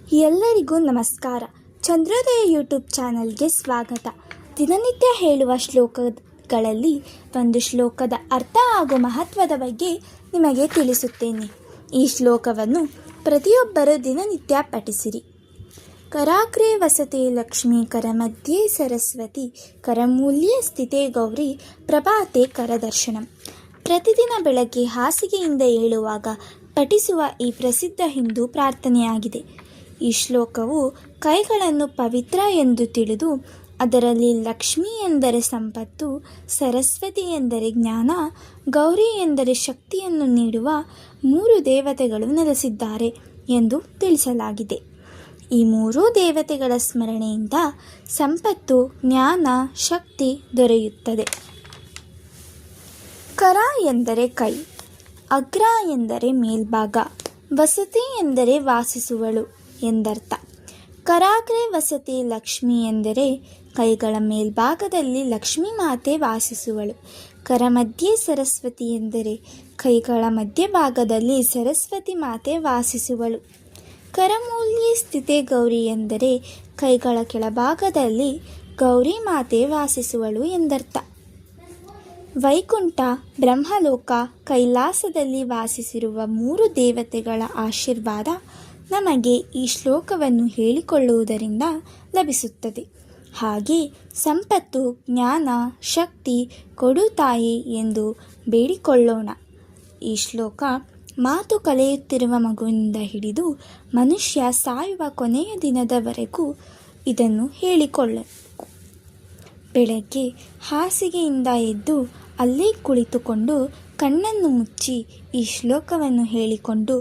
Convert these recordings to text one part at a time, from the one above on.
ಎಲ್ಲರಿಗೂ ನಮಸ್ಕಾರ. ಚಂದ್ರೋದಯ ಯೂಟ್ಯೂಬ್ ಚಾನಲ್ಗೆ ಸ್ವಾಗತ. ದಿನನಿತ್ಯ ಹೇಳುವ ಶ್ಲೋಕಗಳಲ್ಲಿ ಒಂದು ಶ್ಲೋಕದ ಅರ್ಥ ಹಾಗೂ ಮಹತ್ವದ ಬಗ್ಗೆ ನಿಮಗೆ ತಿಳಿಸುತ್ತೇನೆ. ಈ ಶ್ಲೋಕವನ್ನು ಪ್ರತಿಯೊಬ್ಬರು ದಿನನಿತ್ಯ ಪಠಿಸಿರಿ. ಕರಾಗ್ರೆ ವಸತೆ ಲಕ್ಷ್ಮೀ, ಕರಮಧ್ಯೆ ಸರಸ್ವತಿ, ಕರಮೂಲ್ಯೆ ಸ್ಥಿತೆ ಗೌರಿ, ಪ್ರಭಾತೆ ಕರದರ್ಶನಂ. ಪ್ರತಿದಿನ ಬೆಳಗ್ಗೆ ಹಾಸಿಗೆಯಿಂದ ಏಳುವಾಗ ಪಠಿಸುವ ಈ ಪ್ರಸಿದ್ಧ ಹಿಂದೂ ಪ್ರಾರ್ಥನೆಯಾಗಿದೆ. ಈ ಶ್ಲೋಕವು ಕೈಗಳನ್ನು ಪವಿತ್ರ ಎಂದು ತಿಳಿದು ಅದರಲ್ಲಿ ಲಕ್ಷ್ಮಿ ಎಂದರೆ ಸಂಪತ್ತು, ಸರಸ್ವತಿ ಎಂದರೆ ಜ್ಞಾನ, ಗೌರಿ ಎಂದರೆ ಶಕ್ತಿಯನ್ನು ನೀಡುವ 3 ದೇವತೆಗಳು ನೆಲೆಸಿದ್ದಾರೆ ಎಂದು ತಿಳಿಸಲಾಗಿದೆ. ಈ 3 ದೇವತೆಗಳ ಸ್ಮರಣೆಯಿಂದ ಸಂಪತ್ತು, ಜ್ಞಾನ, ಶಕ್ತಿ ದೊರೆಯುತ್ತದೆ. ಕರ ಎಂದರೆ ಕೈ, ಅಗ್ರ ಎಂದರೆ ಮೇಲ್ಭಾಗ, ವಸತಿ ಎಂದರೆ ವಾಸಿಸುವಳು ಎಂದರ್ಥ. ಕರಾಗ್ರೆ ವಸತಿ ಲಕ್ಷ್ಮಿ ಎಂದರೆ ಕೈಗಳ ಮೇಲ್ಭಾಗದಲ್ಲಿ ಲಕ್ಷ್ಮೀ ಮಾತೆ ವಾಸಿಸುವಳು. ಕರಮಧ್ಯೆ ಸರಸ್ವತಿ ಎಂದರೆ ಕೈಗಳ ಮಧ್ಯಭಾಗದಲ್ಲಿ ಸರಸ್ವತಿ ಮಾತೆ ವಾಸಿಸುವಳು. ಕರಮೂಲ್ಯೆ ಸ್ಥಿತೆ ಗೌರಿ ಎಂದರೆ ಕೈಗಳ ಕೆಳಭಾಗದಲ್ಲಿ ಗೌರಿ ಮಾತೆ ವಾಸಿಸುವಳು ಎಂದರ್ಥ. ವೈಕುಂಠ, ಬ್ರಹ್ಮಲೋಕ, ಕೈಲಾಸದಲ್ಲಿ ವಾಸಿಸಿರುವ 3 ದೇವತೆಗಳ ಆಶೀರ್ವಾದ ನಮಗೆ ಈ ಶ್ಲೋಕವನ್ನು ಹೇಳಿಕೊಳ್ಳುವುದರಿಂದ ಲಭಿಸುತ್ತದೆ. ಹಾಗೆ ಸಂಪತ್ತು, ಜ್ಞಾನ, ಶಕ್ತಿ ಕೊಡು ತಾಯಿ ಎಂದು ಬೇಡಿಕೊಳ್ಳೋಣ. ಈ ಶ್ಲೋಕ ಮಾತು ಕಲಿಯುತ್ತಿರುವ ಮಗುವಿನಿಂದ ಹಿಡಿದು ಮನುಷ್ಯ ಸಾಯುವ ಕೊನೆಯ ದಿನದವರೆಗೂ ಇದನ್ನು ಹೇಳಿಕೊಳ್ಳಬೇಕು. ಬೆಳಗ್ಗೆ ಹಾಸಿಗೆಯಿಂದ ಎದ್ದು ಅಲ್ಲೇ ಕುಳಿತುಕೊಂಡು ಕಣ್ಣನ್ನು ಮುಚ್ಚಿ ಈ ಶ್ಲೋಕವನ್ನು ಹೇಳಿಕೊಂಡು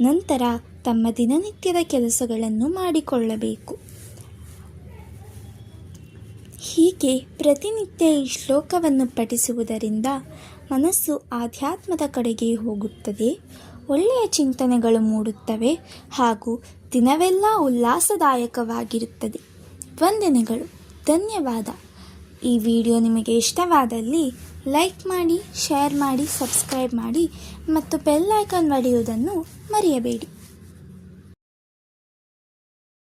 ನಂತರ ತಮ್ಮ ದಿನನಿತ್ಯದ ಕೆಲಸಗಳನ್ನು ಮಾಡಿಕೊಳ್ಳಬೇಕು. ಹೀಗೆ ಪ್ರತಿನಿತ್ಯ ಈ ಶ್ಲೋಕವನ್ನು ಪಠಿಸುವುದರಿಂದ ಮನಸ್ಸು ಆಧ್ಯಾತ್ಮದ ಕಡೆಗೆ ಹೋಗುತ್ತದೆ, ಒಳ್ಳೆಯ ಚಿಂತನೆಗಳು ಮೂಡುತ್ತವೆ ಹಾಗೂ ದಿನವೆಲ್ಲ ಉಲ್ಲಾಸದಾಯಕವಾಗಿರುತ್ತದೆ. ವಂದನೆಗಳು. ಧನ್ಯವಾದ. ಈ ವಿಡಿಯೋ ನಿಮಗೆ ಇಷ್ಟವಾದಲ್ಲಿ ಲೈಕ್ ಮಾಡಿ, ಶೇರ್ ಮಾಡಿ, ಸಬ್ಸ್ಕ್ರೈಬ್ ಮಾಡಿ ಮತ್ತು ಬೆಲ್ ಐಕಾನ್ ಒಡೆಯುವುದನ್ನು ಮರೆಯಬೇಡಿ.